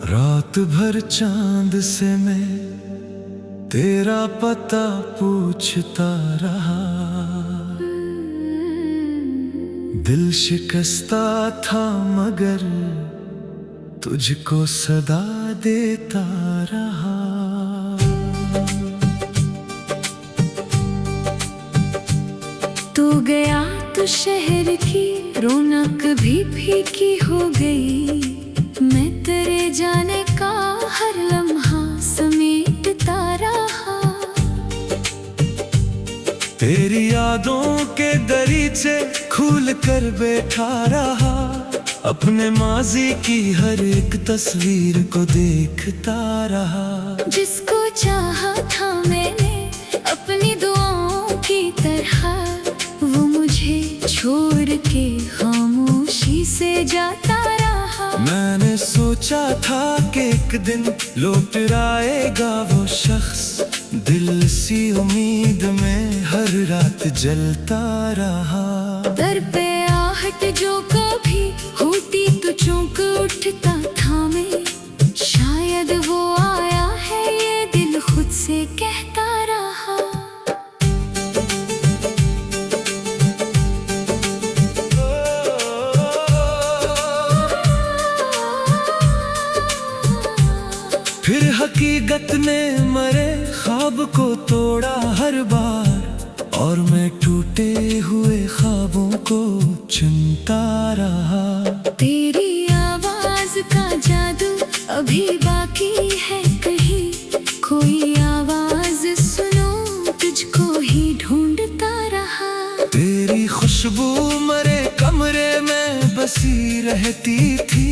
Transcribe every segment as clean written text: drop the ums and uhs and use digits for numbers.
रात भर चांद से मैं तेरा पता पूछता रहा। दिल शिकस्ता था मगर तुझको सदा देता रहा। तू गया तो शहर की रौनक भी फीकी हो गई। मैं तेरे जाने का हर लम्हा समेटता रहा। तेरी यादों के दरीचे खोल कर बैठा रहा। अपने माजी की हर एक तस्वीर को देखता रहा। जिसको चाहा था मैंने अपनी दुआओं की तरह, वो मुझे छोड़ के खामोशी से जाता रहा। मैंने सोचा था कि एक दिन लौट आएगा वो शख्स। दिल सी उम्मीद में हर रात जलता रहा। दर पे आहट जो कभी होती तो चौंक उठता था मैं। शायद वो आया है ये दिल खुद से कहता रहा। फिर हकीकत ने मरे ख्वाब को तोड़ा हर बार। और मैं टूटे हुए ख्वाबों को चुनता रहा। तेरी आवाज का जादू अभी बाकी है कहीं। कोई आवाज सुनो तुझको ही ढूंढता रहा। तेरी खुशबू मरे कमरे में बसी रहती थी।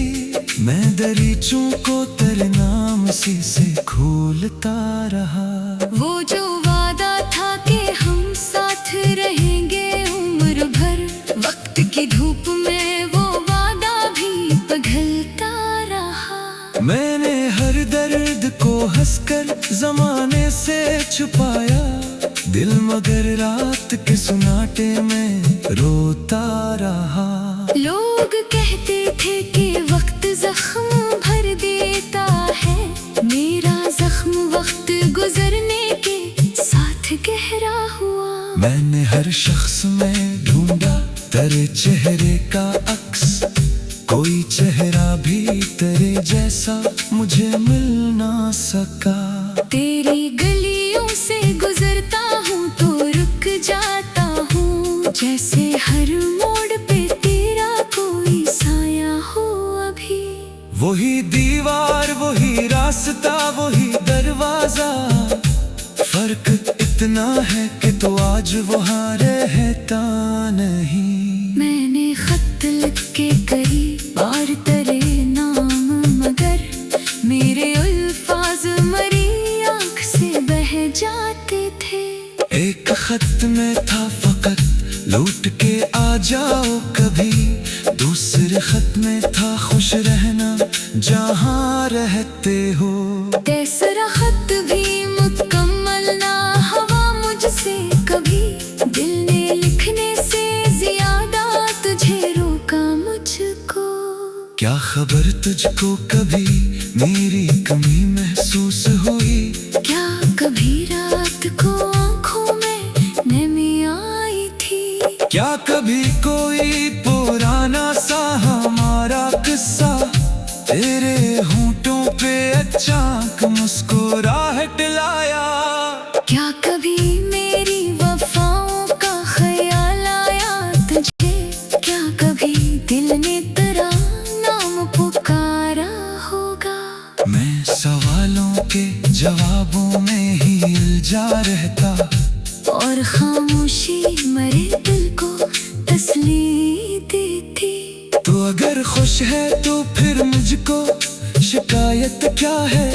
मैं दरीचों को तेरे नाम से खोलता रहा। वो जो वादा था कि हम साथ रहेंगे उम्र भर, वक्त की धूप में वो वादा भी पिघलता रहा। मैंने हर दर्द को हंसकर जमाने से छुपाया। दिल मगर रात के सुनाटे में रोता रहा। लोग कहते थे कि वक्त जख्म भर देता है। मेरा जख्म वक्त गुजरने के साथ गहरा हुआ। मैंने हर शख्स में ढूंढा तेरे चेहरे का अक्स। कोई चेहरा भी तेरे जैसा मुझे मिल ना सका। तेरी गलियों से गुजरता हूँ तो रुक जाता हूँ। जैसे हर मोड़ पे तेरा कोई साया हो अभी। वही दीवार वही रास्ता वही दरवाजा। फर्क इतना है कि तो आज वहाँ रहता नहीं। मैंने खत लिख के कई बार तेरे नाम, मगर मेरे अल्फाज मरी आँख से बह जाते थे। एक खत में था फकत लौट के आ जाओ कभी। दूसरे खत में था खुश रहना जहाँ रहते हो। तीसरा खत भी मुकम्मल ना हुआ मुझसे कभी। दिल ने लिखने से ज्यादा तुझे रोका मुझको। क्या खबर तुझको कभी मेरी कमी महसूस हुई। क्या कभी रात को आँखों में नमी आई थी। क्या कभी कोई पुराना सा हमारा किस्सा तेरे होंठों पे अचानक मुस्कुराहट लाया। क्या कभी मेरी वफाओं का ख्याल आया तुझे। क्या कभी दिल ने तेरा नाम पुकारा होगा। मैं सवालों के जवाबों में ही उलझा रहता। और खामोशी मरे दिल को तसल्ली देती। तो अगर खुश है तो फिर मुझको शिकायत क्या है।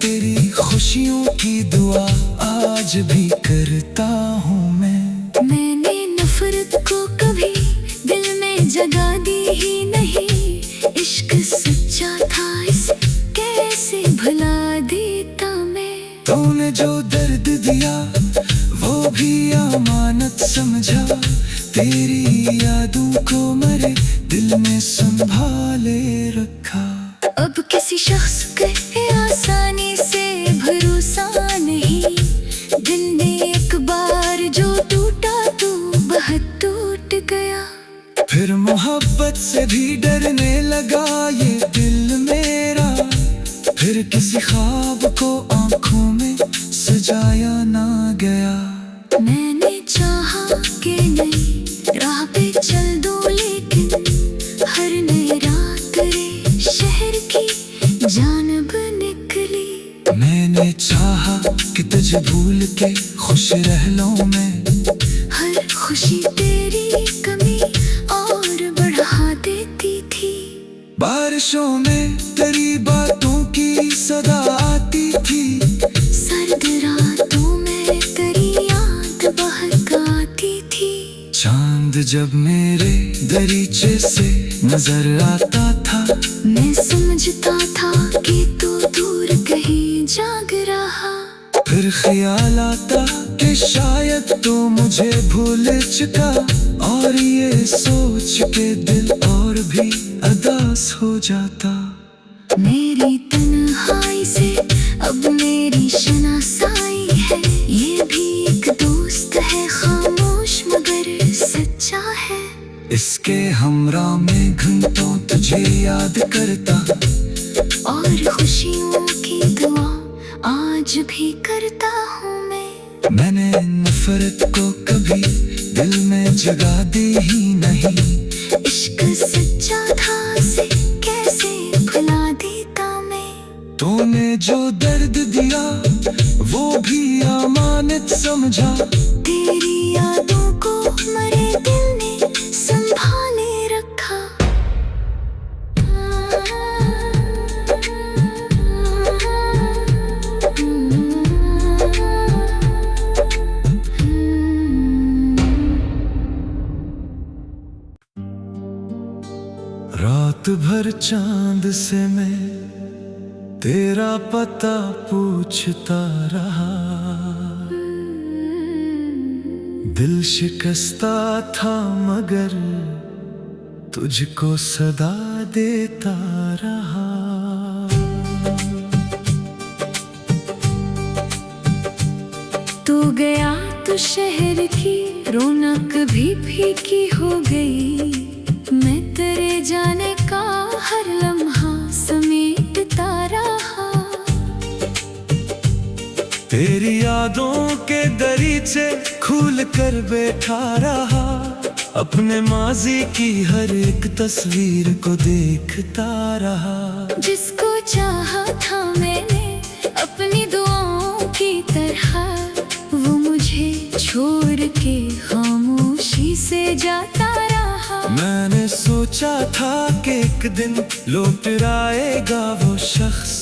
तेरी खुशियों की दुआ आज भी करता हूँ मैं। मैंने नफरत को कभी दिल में जगा दी ही नहीं। इश्क सच्चा था इसे कैसे भुला देता मैं। तूने जो दर्द दिया वो भी अमानत समझा। तेरी यादों को मरे दिल में संभाले रखा। अब किसी किसी शख्स के आसानी से भरोसा नहीं। दिल ने एक बार जो टूटा तो बहुत टूट गया। फिर मोहब्बत से भी डरने लगा ये दिल मेरा। फिर किसी ख्वाब को आंखों में सजाया ना गया। मैंने चाहा कि नई राह पे चल दूं, लेकिन हर नई रात रे शहर की जानब निकली। मैंने चाहा कि तुझे भूल के खुश रह लूं मैं। हर खुशी तेरी कमी और बढ़ा देती थी। बारिशों में तेरी बातों की सदा आती थी। सर्द रातों में तेरी याद बहक आती थी। चांद जब मेरे दरीचे से नजर आता था, मैं समझता था कि तू दूर कहीं जाग रहा। फिर ख्याल आता कि शायद तू मुझे भूल चुका। और ये सोच के दिल और भी उदास हो जाता। मेरी तन्हाई से अब मेरी शनासाई है। ये भी एक दोस्त है, खामोश मगर सच्चा है। इसके हमरा में घंटों तुझे याद करता। और खुशियों की दुआ आज भी करता हूँ मैं। मैंने नफरत को कभी दिल में जगा दी ही नहीं। इश्क सच्चा था से कैसे भुला देता मैं। तूने जो दर्द दिया वो भी अमानत समझा। तेरी यादों को मरे दिल ने संभाले रखा। रात भर चांद से मैं तेरा पता पूछता रहा। दिल शिकस्ता था मगर तुझको सदा देता रहा। तू गया तो शहर की रौनक भी फीकी हो गई। मैं तेरे जाने का हर लम्हा समेटता रहा। तेरी यादों के दरीचे खोल कर बैठा रहा। अपने माजी की हर एक तस्वीर को देखता रहा। जिसको चाहा था मैंने अपनी दुआओं की तरह, वो मुझे छोड़ के खामोशी से जाता रहा। मैंने सोचा था कि एक दिन लौट आएगा वो शख्स।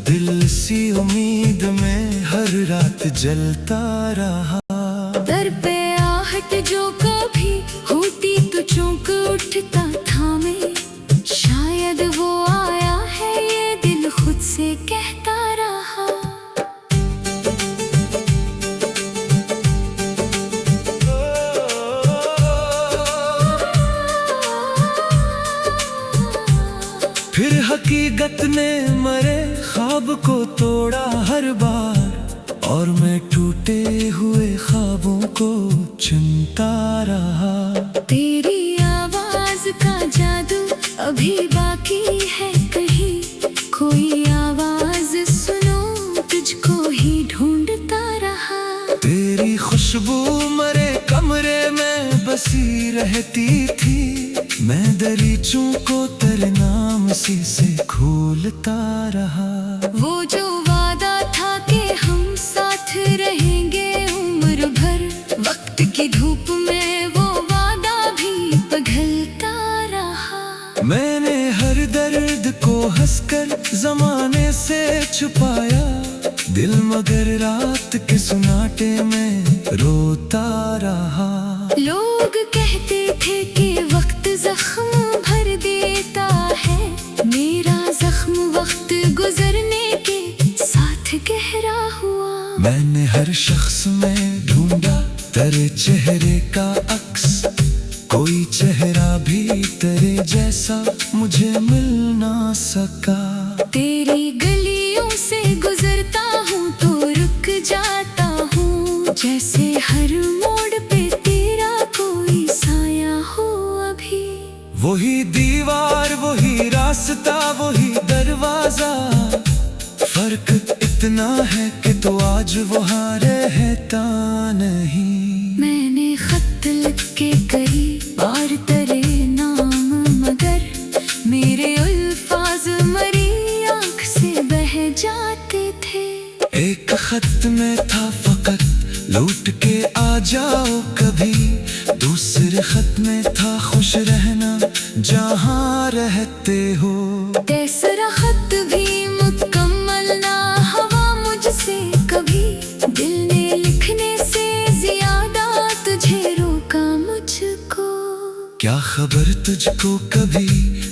दिल सी उम्मीद में हर रात जलता रहा। दर पे आहट जो कभी होती तो चौंक उठता था मैं। शायद वो आया है ये दिल खुद से कहता रहा। फिर हकीकत ने मरे ख्वाब को तोड़ा हर बार। और मैं टूटे हुए ख्वाबों को चुनता रहा। तेरी आवाज का जादू अभी बाकी है कहीं। कोई आवाज सुनो तुझको ही ढूंढता रहा। तेरी खुशबू मरे कमरे में बसी रहती थी। मैं दरीचों को तेरे नाम सी से खोलता रहा। वो जो वादा था कि हम साथ रहेंगे उम्र भर, वक्त की धूप में वो वादा भी पिघलता रहा। मैंने हर दर्द को हंसकर जमाने से छुपाया। दिल मगर रात के सुनाटे में रोता रहा। लोग कहते थे कि वक्त जख्म भर देता है। मेरा जख्म वक्त गुजरने के साथ गहरा हुआ। मैंने हर शख्स में ढूंढा तेरे चेहरे का अक्स। कोई चेहरा भी तेरे जैसा मुझे मिल ना सका। जैसे हर मोड़ पे तेरा कोई साया हो अभी। वही दीवार, वही रास्ता, वही दरवाजा, फर्क इतना है कि तो आज वहाँ रहता नहीं। मैंने खत लिख के कई बार तेरे नाम, मगर मेरे अल्फाज मरी आँख से बह जाते थे। एक खत में था फकत लौट के आ जाओ कभी, दूसरे खत में था खुश रहना जहाँ रहते हो। तीसरा खत भी मुकम्मल ना हुआ मुझसे कभी, दिल ने लिखने से ज्यादा तुझे रोका मुझको। क्या खबर तुझको कभी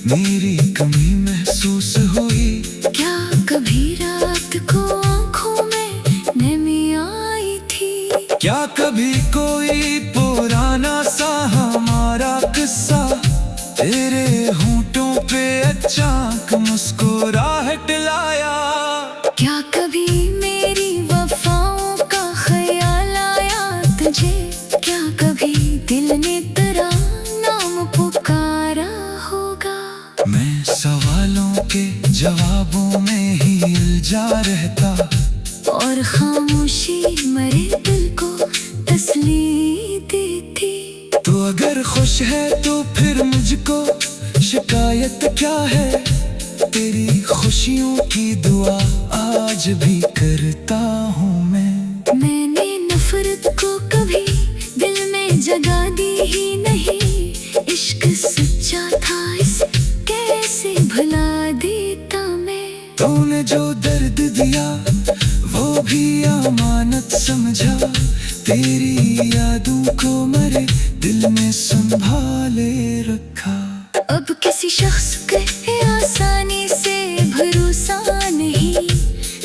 मेरी कमी महसूस हुई? क्या कभी रात को आँखों में नमी आई थी? क्या कभी कोई पुराना सा हमारा किस्सा तेरे होंठों पे अचानक मुस्कुराहट लाया? क्या कभी मेरी वफाओं का ख्याल आया तुझे? क्या कभी दिल ने तेरा नाम पुकारा होगा? मैं सवालों के जवाबों में ही उलझा रहता, और खामोशी मरे दिल को तसल्ली देती। तो अगर खुश है तो फिर मुझको शिकायत क्या है? तेरी खुशियों की दुआ आज भी करता हूँ मैं। मैंने नफरत को कभी दिल में जगा दी ही नहीं, इश्क सच्चा था इसे कैसे भुला देता मैं। तूने जो दर्द दिया वो भी अमानत समझा, तेरी यादों को मरे दिल में संभाले रखा। अब किसी शख्स के आसानी से भरोसा नहीं,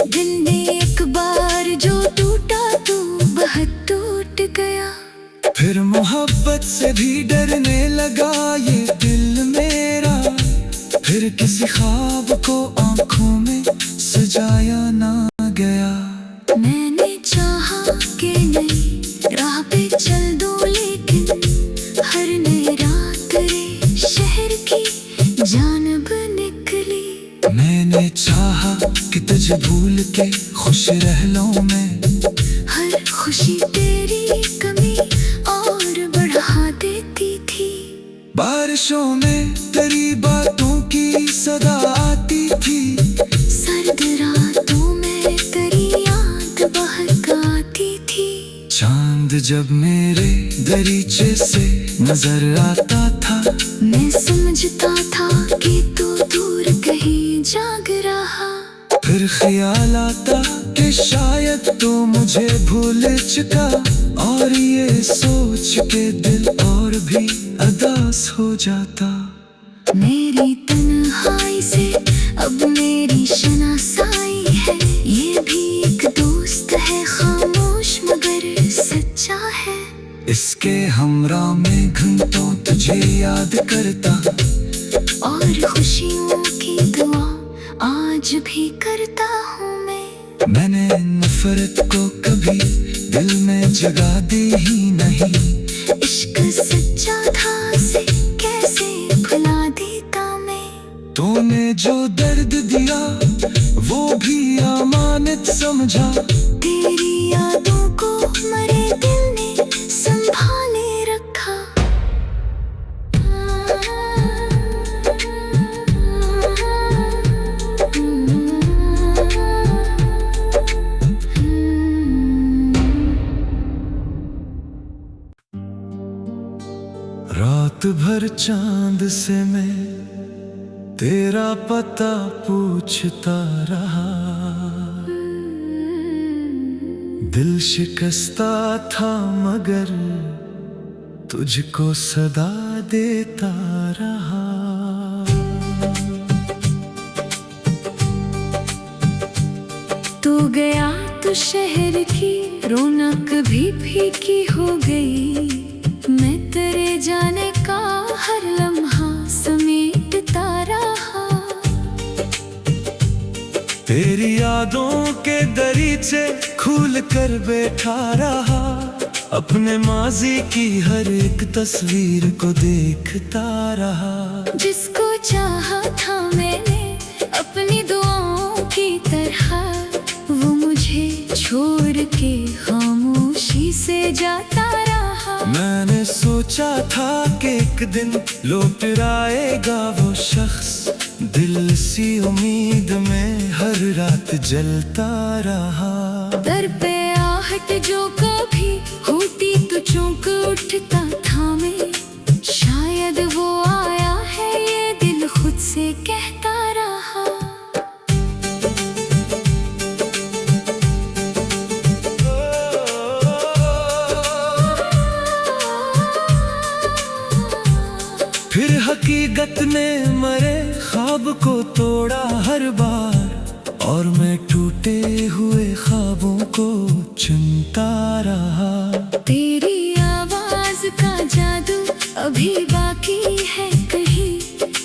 दिल ने एक बार जो टूटा तो बहुत टूट गया। फिर मोहब्बत से भी डरने लगा ये दिल मेरा, फिर किसी ख्वाब को आंखों में सजाया ना गया। मैंने चाहा कि नई राह पे चल दूं, लेकिन हर नई रात रे शहर की जानब निकली। मैंने चाहा कि तुझे भूल के खुश रह लूं मैं, हर खुशी तेरी कमी और बढ़ा देती थी। बारिशों में तेरी बातों की सदा आती थी, सर्द रातों में तेरी याद बहकाती थी। चांद जब मेरे दरीचे से नजर आता था, मैं समझता था कि तू दूर कहीं जाग रहा। फिर ख्याल आता कि शायद तू मुझे भूल चुका, और ये सोच के दिल और भी उदास हो जाता। मेरी तन्हाई से अब मेरी शनासाई है, ये भी एक दोस्त है खामोश मगर सच्चा है। इसके हमरा में घंटों तुझे याद करता, और खुशियों की दुआ आज भी करता हूँ मैं। मैंने नफरत को कभी दिल में जगा दी ही नहीं, इश्क सच्चा था इसे कैसे भुला देता मैं। तूने जो दर्द दिया वो भी अमानत समझा, तेरी यादों को मरे दिल ने संभाले रखा। रात भर चांद से मैं तेरा पता पूछता रहा, दिल शिकस्ता था मगर तुझको सदा देता रहा। तू गया तो शहर की रौनक भी फीकी हो गई, मैं तेरे जाने का हर लम्हा समेटता रहा। तेरी यादों के दरीचे खोल कर बैठा रहा, अपने माजी की हर एक तस्वीर को देखता रहा। जिसको चाहा था मैंने अपनी दुआओं की तरह, वो मुझे छोड़ के खामोशी से जाता रहा। मैंने सोचा था कि एक दिन लौट आएगा वो शख्स, दिल सी उम्मीद में हर रात जलता रहा। दर पे आहट जो कभी होती तो चौंक उठता था मैं, शायद वो आया है ये दिल खुद से कहता रहा। फिर हकीकत ने मरे ख्वाब को तोड़ा हर बार, और मैं टूटे हुए ख्वाबों को चुनता रहा। तेरी आवाज का जादू अभी बाकी है कहीं,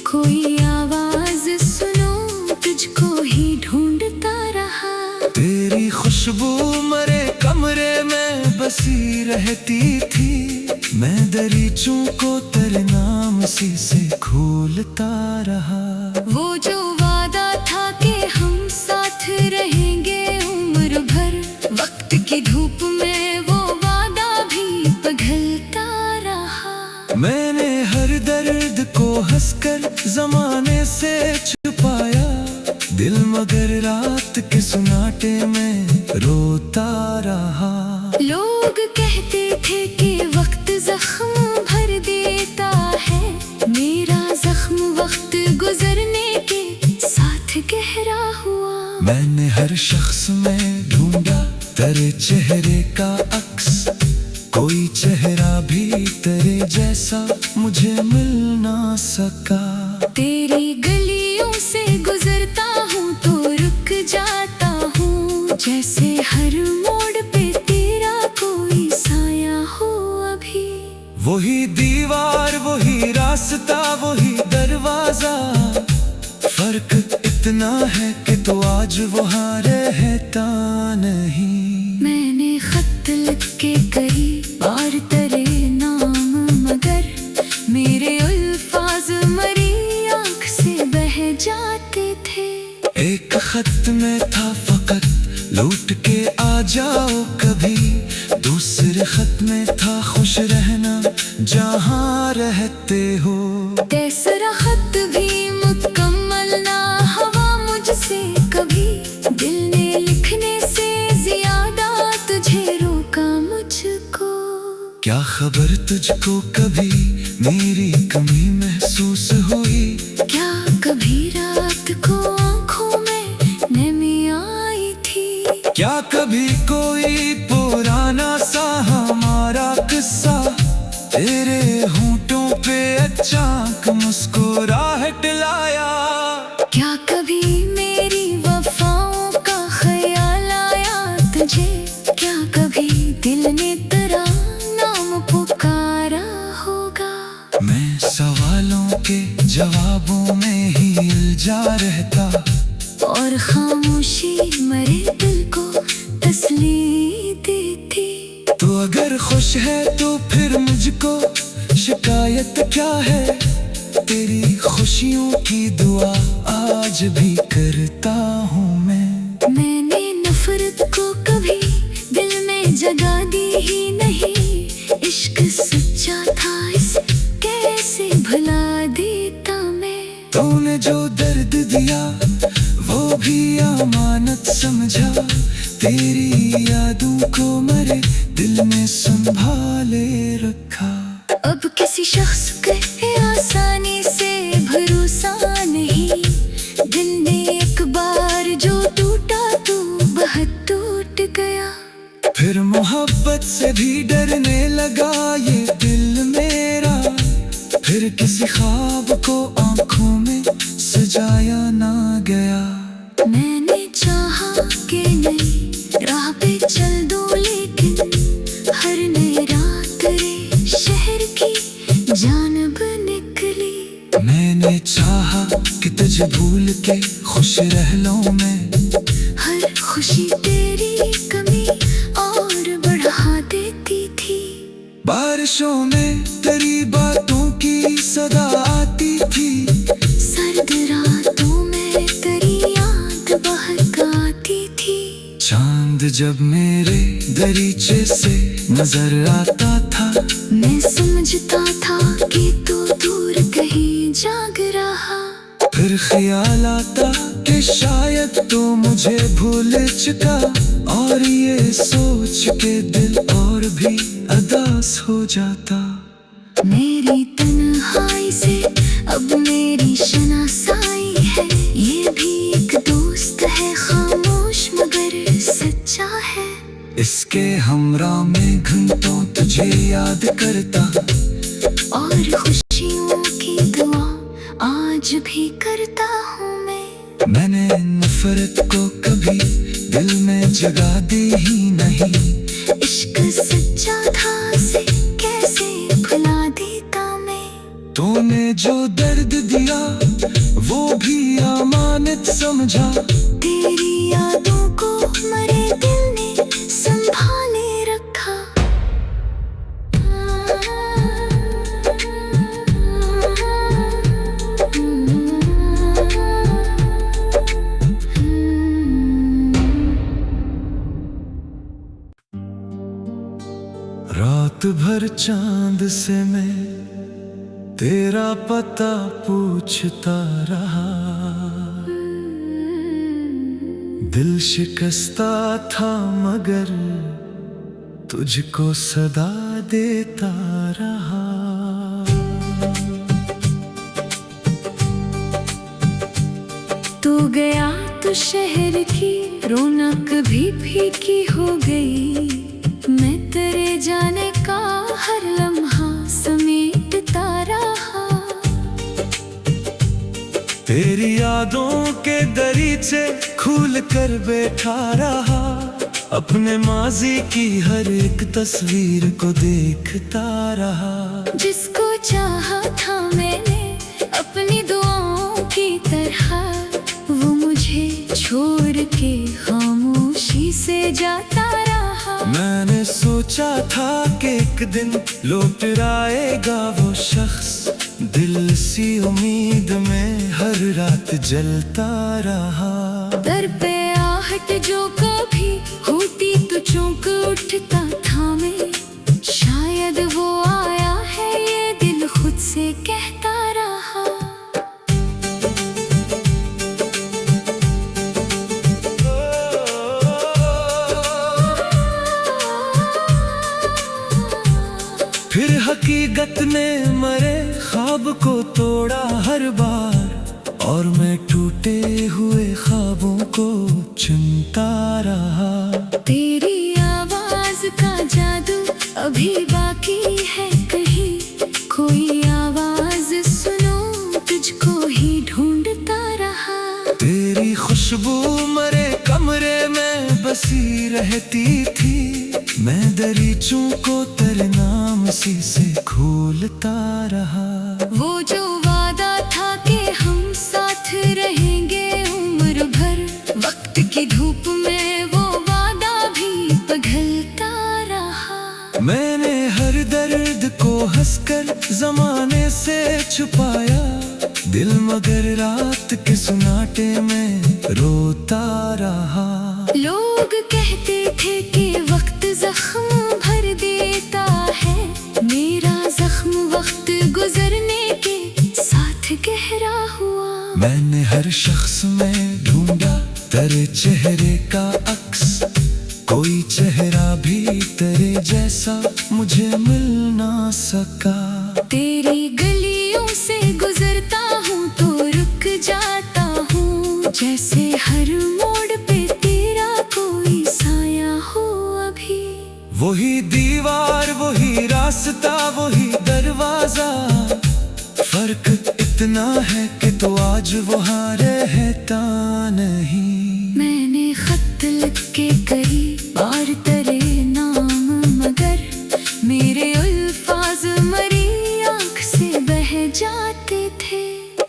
कोई आवाज सुनो तुझको ही ढूंढता रहा। तेरी खुशबू मरे कमरे में बसी रहती थी, मैं दरीचों को तेरे नाम से खोलता रहा। वो जो वादा था कि हम साथ रहेंगे उम्र भर, वक्त की धूप में वो वादा भी पिघलता रहा। मैंने हर दर्द को हंसकर जमाने से छुपाया, दिल मगर रात के सुनाटे में रोता रहा। लोग कहते थे कि वक्त जख्म भर देता है, मेरा जख्म वक्त गुजरने के साथ गहरा हुआ। मैंने हर शख्स में ढूंढा तेरे चेहरे का अक्स, कोई चेहरा भी तेरे जैसा मुझे मिल ना सका। तेरी गलियों से गुजरता हूँ तो रुक जाता हूँ, जैसे हर मोड़ पे तेरा कोई साया हो अभी। वही दीवार वही रास्ता वही दरवाजा, फर्क इतना है कि तो आज वहाँ रहता नहीं। मैंने खत लिख के कई बार तेरे नाम, मगर मेरे अल्फाज मरी आँख से बह जाते थे। एक खत में था फकत लौट के आ जाओ कभी, दूसरे खत में था खुश रहना जहाँ रहते हो। तीसरा खत भी मुकम्मल ना हुआ मुझसे कभी, दिल ने लिखने से ज्यादा तुझे रोका मुझको। क्या खबर तुझको कभी मेरी कमी महसूस हुई, क्या कभी रात को आँखों में नमी आई थी। क्या कभी कोई पुराना सा हमारा किस्सा तेरे होंठों पे अचानक मुस्कुराहट लाया। क्या कभी मेरी वफाओं का ख्याल आया तुझे, क्या कभी दिल ने तेरा नाम पुकारा होगा। मैं सवालों के जवाबों में ही उलझा रहता, और खामोशी मरे दिल को तसल्ली देती। तो अगर खुश है तो फिर मुझको शिकायत क्या है, तेरी खुशियों की दुआ आज भी करता हूँ मैं। मैंने नफरत को कभी दिल में जगा दी ही नहीं, इश्क सच्चा था इसे कैसे भुला देता मैं। तूने जो दर्द दिया वो भी अमानत समझा, तेरी यादों को मेरे दिल में संभाले रखा। अब किसी शख्स के आसानी से भरोसा नहीं, दिल ने एक बार जो टूटा तो बहुत टूट गया। फिर मोहब्बत से भी डरने लगा ये दिल मेरा, फिर किसी ख्वाब को आंखों में सजाया ना गया। मैंने चाहा कि नई राह पे चल दूं, लेकिन हर नई रात रे शहर की जानब निकली। मैंने चाहा कि तुझे भूल के खुश रह लूं मैं, हर खुशी तेरी कमी और बढ़ा देती थी। बारिशों में तेरी बातों की सदा आती थी, सर्द रातों में तेरी याद बहक आती थी। चांद जब मेरे दरीचे से नजर आता था, मैं समझता था कि तू दूर कहीं जाग रहा। फिर ख्याल आता कि शायद तो मुझे भूल चुका, और ये सोच के दिल और भी उदास हो जाता। मेरी तन्हाई से अब मेरी शनासाई है, ये भी एक दोस्त है, खामोश मगर सच्चा है। इसके हमरा में घंटों तुझे याद करता, और खुशियों की दुआ आज भी करता हूँ मैं। मैंने नफरत को कभी दिल में जगा दी ही नहीं, इश्क सच्चा था से कैसे भुला देता मैं। तूने जो दर्द दिया वो भी अमानत समझा, तेरी यादों को मरे दिल ने संभाले रखा। रात भर चांद से मैं तेरा पता पूछता रहा, दिल शिकस्ता था मगर तुझको सदा देता रहा। तू गया तो शहर की रौनक भी फीकी हो गई, मैं तेरे जाने का हर लम्हा समेटता रहा। तेरी यादों के दरीचे खोल कर बैठा रहा, अपने माजी की हर एक तस्वीर को देखता रहा। जिसको चाहा था मैंने अपनी दुआओं की तरह, वो मुझे छोड़ के खामोशी से जाता रहा। मैंने सोचा था कि एक दिन लौट आएगा वो शख्स, दिल सी उम्मीद में हर रात जलता रहा। दर पे आहट जो कभी होती तो चौंक उठता था मैं, शायद वो आया है ये दिल खुद से कहता रहा। फिर हकीकत ने मरे ख्वाब को तोड़ा हर बार, और मैं टूटे हुए ख्वाबों को चुनता रहा। तेरी आवाज का जादू अभी बाकी है कहीं, कोई आवाज सुनो तुझको ही ढूंढता रहा। तेरी खुशबू मरे कमरे में बसी रहती थी, मैं दरीचों को तेरे नाम सी से खोलता रहा। वो जो वादा था कि हम साथ रहेंगे उम्र भर, वक्त की धूप में वो वादा भी पिघलता रहा। मैंने हर दर्द को हंसकर जमाने से छुपाया, दिल मगर रात के सुनाटे में रोता रहा। लोग कहते थे कि वक्त जख्म भर देता है, मेरा जख्म वक्त गुजरने के साथ गहरा हुआ। मैंने हर शख्स में ढूंढा तेरे चेहरे का अक्स, कोई चेहरा भी तेरे जैसा मुझे मिल ना सका। तेरी गलियों से गुजरता हूँ तो रुक जाता हूँ, जैसे हर मोड़ पे तेरा कोई साया हो अभी। वही दीवार वही रास्ता वही दरवाजा, फर्क इतना है कि तो आज वहाँ रहता नहीं। मैंने खत लिख के कई बार तेरे नाम, मगर मेरे अल्फाज मरी आँख से बह जाते थे।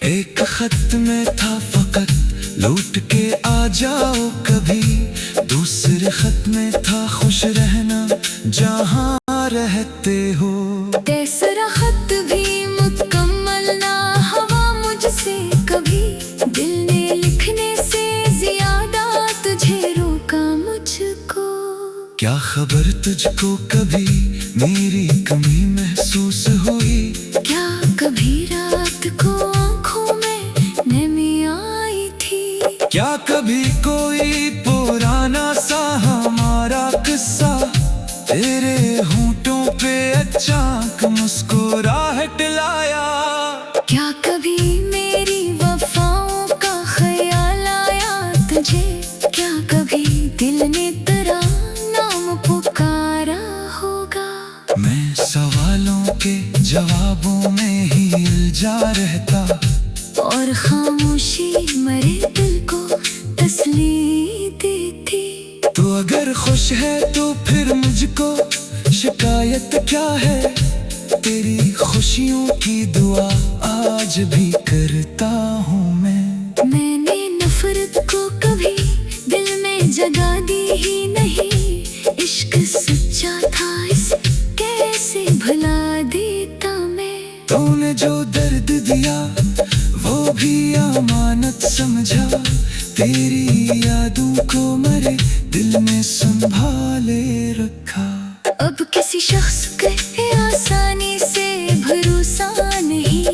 एक खत में था फकत लौट के आ जाओ कभी, दूसरे खत में था खुश रहना जहाँ रहते हो। तेसरा खत भी मुकम्मल ना हुआ मुझसे कभी, दिल ने लिखने से ज्यादा तुझे रोका मुझको। क्या खबर तुझको कभी मेरी कमी महसूस हुई? क्या कभी रात को आँखों में नमी आई थी? क्या कभी कोई पुराना सा हमारा किस्सा तेरे होंठों पे अचानक मुस्कुराहट लाया? क्या कभी मेरी वफाओं का ख्याल आया तुझे? क्या कभी दिल ने तेरा नाम पुकारा होगा? मैं सवालों के जवाबों में ही उलझा रहता, और खामोशी मरे दिल को तसल्ली देती। तो अगर खुश है तो फिर मुझको शिकायत क्या है? तेरी खुशियों की दुआ आज भी करता हूँ मैं। मैंने नफरत को कभी दिल में जगा दी ही नहीं, इश्क सच्चा था इसे कैसे भुला देता मैं। तूने जो दर्द दिया वो भी अमानत समझा, तेरी यादों को मरे दिल में संभाले रखा। अब किसी शख्स पे आसानी से भरोसा नहीं,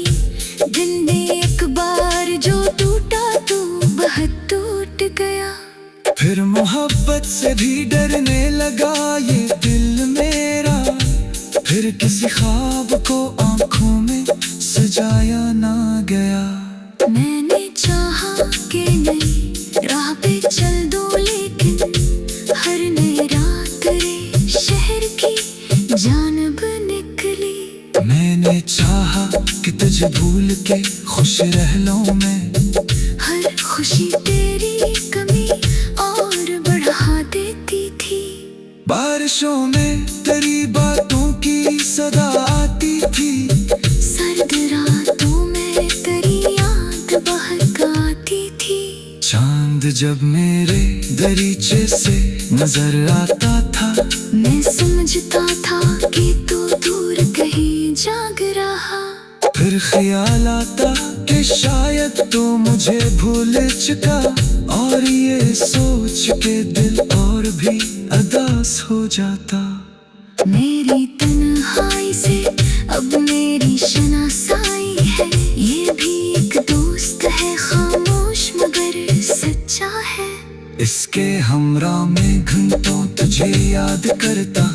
दिल ने एक बार जो टूटा तो बहुत टूट गया। फिर मोहब्बत से भी डरने लगा ये दिल मेरा, फिर किसी ख्वाब को आंखों में सजाया ना गया। मैंने चाहा कि नई राह पे चल दूं, लेकिन हर नई रात रे शहर की जानब निकली। मैंने चाहा कि तुझे भूल के खुश रह लूं मैं, हर खुशी तेरी कमी और बढ़ा देती थी। बारिशों में तेरी बातों की सदा आती थी, सर्द रातों में तेरी याद बहक आती थी। चांद जब मेरे दरीचे से नजर आता था, मैं समझता था कि तू दूर कहीं जाग रहा। फिर ख्याल आता कि शायद तू मुझे भूल चुका, और ये सोच के दिल और भी उदास हो जाता। मेरी तन्हाई से अब मेरी शनासाई है, ये भी एक दोस्त है खामोश मगर सच्चा है। इसके हमरा में घंटों तुझे याद करता,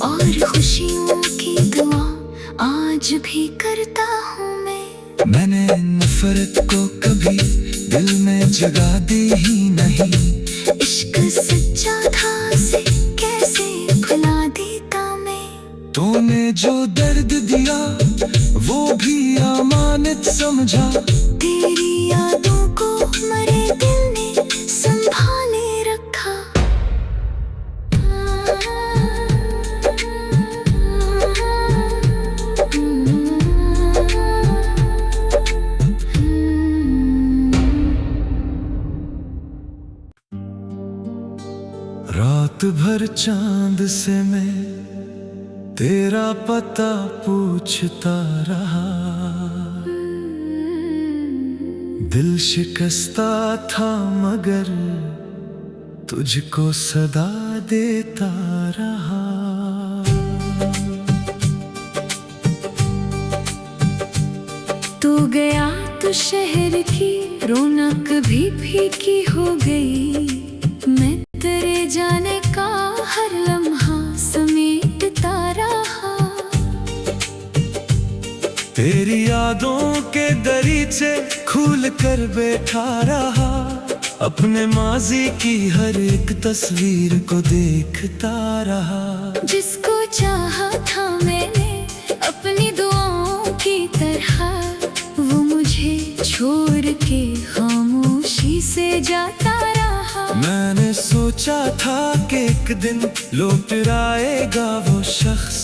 और खुशियों की दुआ आज भी करता हूँ मैं। मैंने नफरत को कभी दिल में जगा दी ही नहीं, इश्क सच्चा था इसे कैसे भुला देता मैं। तूने जो दर्द दिया वो भी अमानत समझा, तेरी यादों को मरे दिल ने संभाले रखा। रात भर चांद से मैं तेरा पता पूछता रहा, दिल शिकस्ता था मगर तुझको सदा देता रहा। तू गया तो शहर की रौनक भी फीकी हो गई, मैं तेरे जाने का हर लम्हा समेटता रहा। तेरी यादों के दरीचे खोल कर बैठा रहा, अपने माजी की हर एक तस्वीर को देखता रहा। जिसको चाहा था मैंने अपनी दुआओं की तरह, वो मुझे छोड़ के खामोशी से जाता रहा। मैंने सोचा था कि एक दिन लौट आएगा वो शख्स,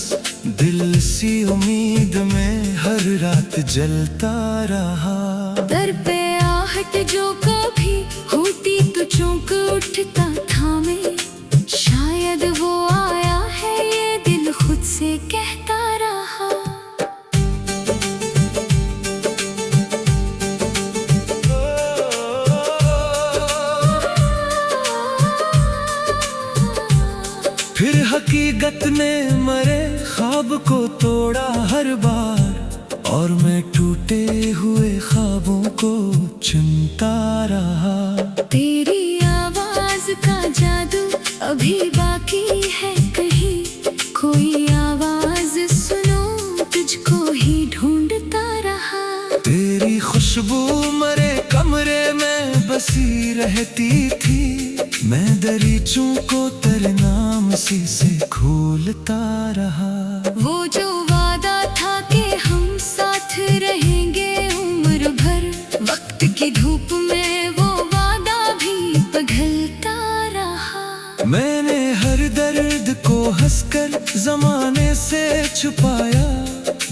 दिल सी उम्मीद में हर रात जलता रहा। दर पे आहट जो कभी होती तो चौंक उठता था मैं, शायद वो आया है ये दिल खुद हकीकत में मरे ख्वाब को तोड़ा हर बार, और मैं टूटे हुए ख्वाबों को चुनता रहा। तेरी आवाज का जादू अभी बाकी है कहीं, कोई आवाज सुनो तुझको ही ढूंढता रहा। तेरी खुशबू मरे कमरे में बसी रहती थी, मैं दरीचों को तेरे नाम से खोलता रहा। वो जो वादा था कि हम साथ रहेंगे उम्र भर, वक्त की धूप में वो वादा भी पिघलता रहा। मैंने हर दर्द को हंसकर जमाने से छुपाया,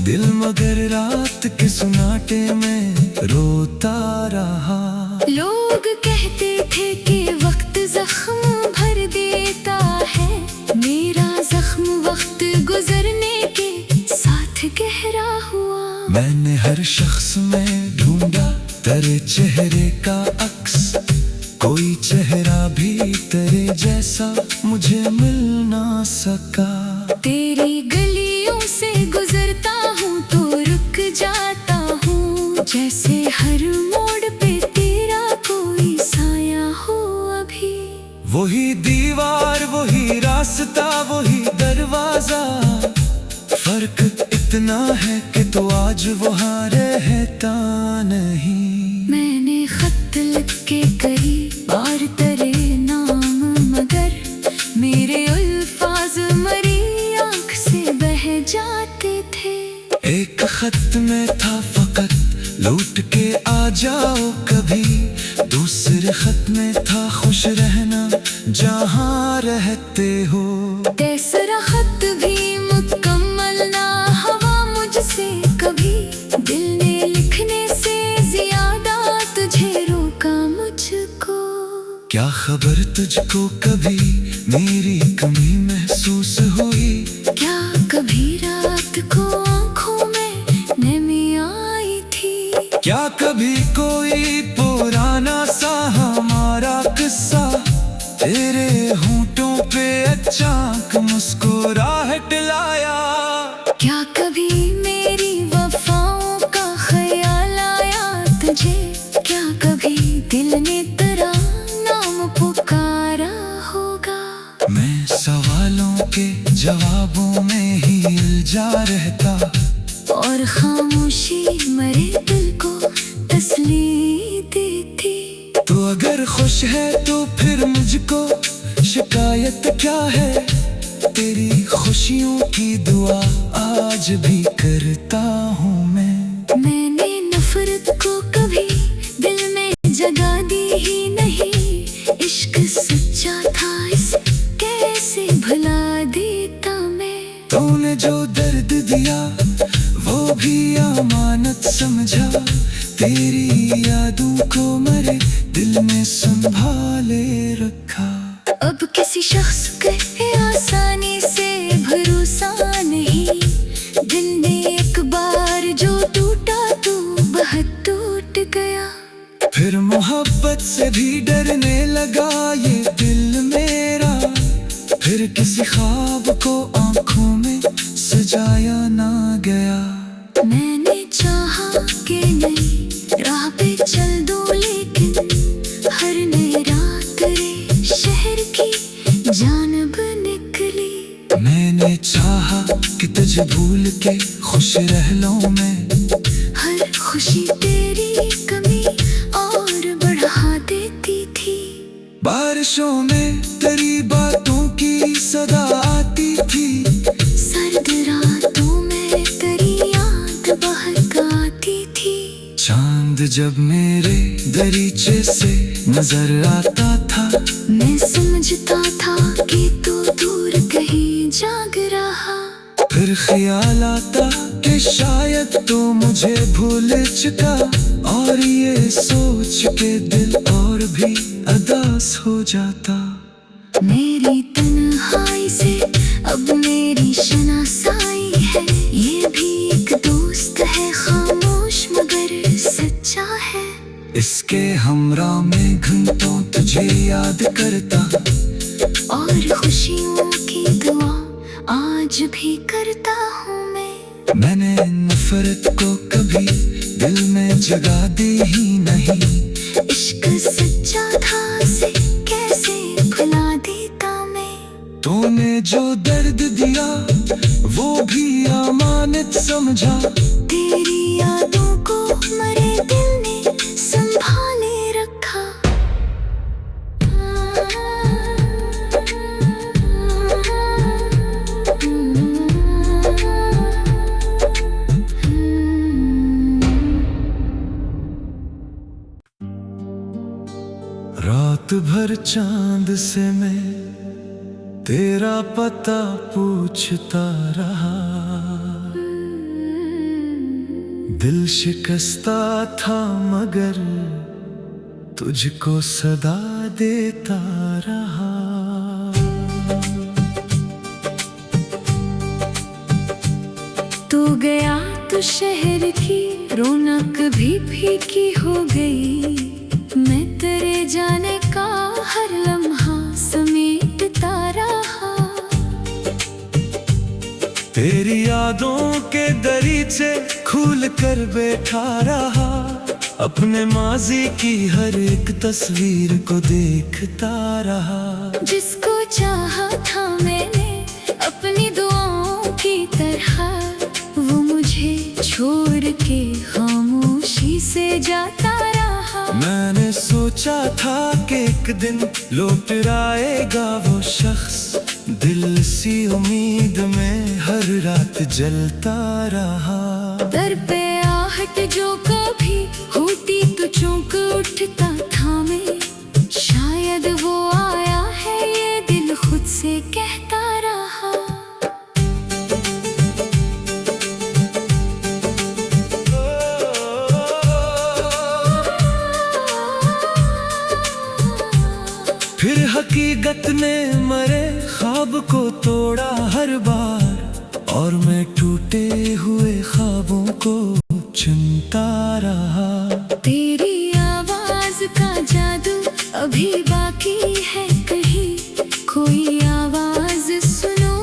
दिल मगर रात के सुनाटे में रोता रहा। लोग कहते थे कि वक्त जख्म भर देता है, मेरा जख्म वक्त गुजरने के साथ गहरा हुआ। मैंने हर शख्स में ढूंढा तेरे चेहरे का अक्स, कोई चेहरा भी तेरे जैसा मुझे मिल ना सका। तेरी गलियों से गुजरता हूँ तो रुक जाता हूँ, जैसे हर मोड़ पे तेरा कोई साया हो अभी। वही दीवार, वही रास्ता, वही दरवाजा, फर्क इतना है कि तो आज वहाँ रहता नहीं। मैंने खत लिख के कई बार तेरे नाम, मगर मेरे अल्फाज मरी आँख से बह जाते थे। एक खत में था फकत लौट के आ जाओ कभी, दूसरे खत में था खुश रहना जहाँ रहते हो। तीसरा खत भी मुकम्मल ना हुआ मुझसे कभी, दिल ने लिखने से ज्यादा तुझे रोका मुझको। क्या खबर तुझको कभी मेरी कमी महसूस हुई, क्या कभी रात को आँखों में नमी आई थी। क्या कभी कोई पुराना सा हमारा किस्सा तेरे होंठों पे अचानक मुस्कुराहट लाया। क्या कभी मेरी वफाओं का ख्याल आया तुझे, क्या कभी दिल ने तेरा नाम पुकारा होगा। मैं सवालों के जवाबों में ही उलझा रहता, और खामोशी मरे दिल को तसल्ली देती। तो अगर खुश है तो फिर मुझको शिकायत क्या है, तेरी खुशियों की दुआ आज भी करता हूँ मैं। मैंने नफरत को कभी दिल में जगा दी ही नहीं, इश्क सच्चा था इसे कैसे भुला देता मैं। तूने जो दर्द दिया वो भी अमानत समझा, तेरी यादों को मेरे दिल में संभाले रखा। अब किसी शख्स के आसानी से भरोसा नहीं, दिल ने एक बार जो टूटा तो बहुत टूट गया। फिर मोहब्बत से भी डरने लगा ये दिल मेरा, फिर किसी ख्वाब को आंखों में सजाया ना गया। मैंने चाहा कि नई राह पे चल दो, लेकिन हर नई रात रे शहर की जानब निकली। मैंने चाहा कि तुझे भूल के खुश रह लूं मैं, हर खुशी तेरी कमी और बढ़ा देती थी। बारिशों में तेरी बातों की सदा आती थी, सर्द रातों में तेरी याद बहकाती थी। चांद जब मेरे दरीचे से नजर आता था, मैं समझता था कि तू दूर कहीं जाग रहा। फिर ख्याल आता कि शायद तो मुझे भूल चुका, और ये सोच के दिल और भी उदास हो जाता। मेरी तन्हाई से अब मेरी शनासाई है, ये भी एक दोस्त है खामोश मगर सच्चा है। इसके हमरा में घंटों तुझे याद करता, और खुशियों की दुआ आज भी करता हूँ मैं। मैंने नफरत को कभी दिल में जगा दी ही नहीं। इश्क सच्चा था से कैसे भुला देता मैं। तूने जो दर्द दिया वो भी अमानत समझा। तेरी यादों को मरे दिल ने संभाले रखा। रात भर चांद से मैं तेरा पता पूछता रहा। दिल शिकस्ता था मगर तुझको सदा देता रहा। तू गया तो शहर की रौनक भी फीकी हो गई। मैं तेरे जाने का हर लम्हा समेटता रहा। तेरी यादों के दरीचे खुल कर बैठा रहा। अपने माजी की हर एक तस्वीर को देखता रहा। जिसको चाहा था मैंने अपनी दुआओं की तरह, वो मुझे छोड़ के खामोशी से जाता रहा। मैंने सोचा था कि एक दिन लौट आएगा वो शख्स। दिल सी उम्मीद में हर रात जलता रहा। दर पे आहट जो कभी होती तो चौंक उठता था मैं। शायद वो आया है ये दिल खुद से कहता रहा। फिर हकीकत ने मरे ख्वाब को तोड़ा हर बार। और मैं टूटे हुए ख्वाबों को चुनता रहा। तेरी आवाज का जादू अभी बाकी है कहीं। कोई आवाज सुनो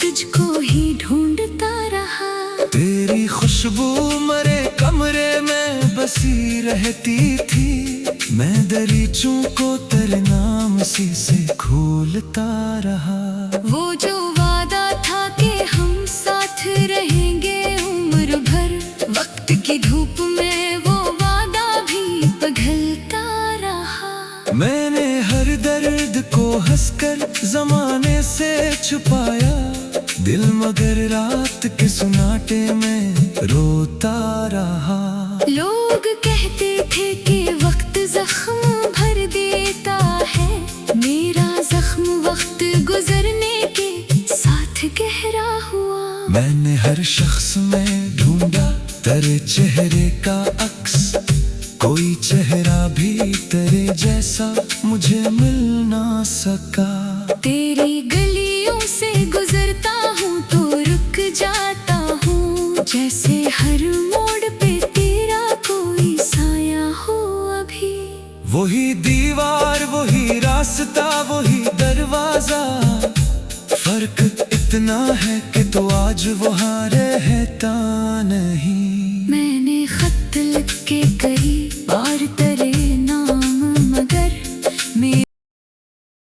तुझको ही ढूंढता रहा। तेरी खुशबू मरे कमरे में बसी रहती थी। मैं दरीचों को तेरे नाम सी से खोलता रहा। वो जो वादा था कि हम साथ रहेंगे उम्र भर, वक्त की धूप में वो वादा भी पिघलता रहा। मैंने हर दर्द को हंसकर जमाने से छुपाया। दिल मगर रात के सुनाटे में रोता रहा। लोग कहते थे कि वक्त जख्म भर देता है। मेरा जख्म वक्त गुजरने के साथ गहरा हुआ। मैंने हर शख्स में ढूंढा तेरे चेहरे का अक्स। कोई चेहरा भी तेरे जैसा मुझे मिल ना सका। तेरी गलियों से गुजरता हूँ तो रुक जाता हूँ। जैसे हर मोड़ पे तेरा कोई साया हो अभी। वही दीवार वही रास्ता वही दरवाजा। फर्क इतना है कि तो आज वहाँ रहता नहीं।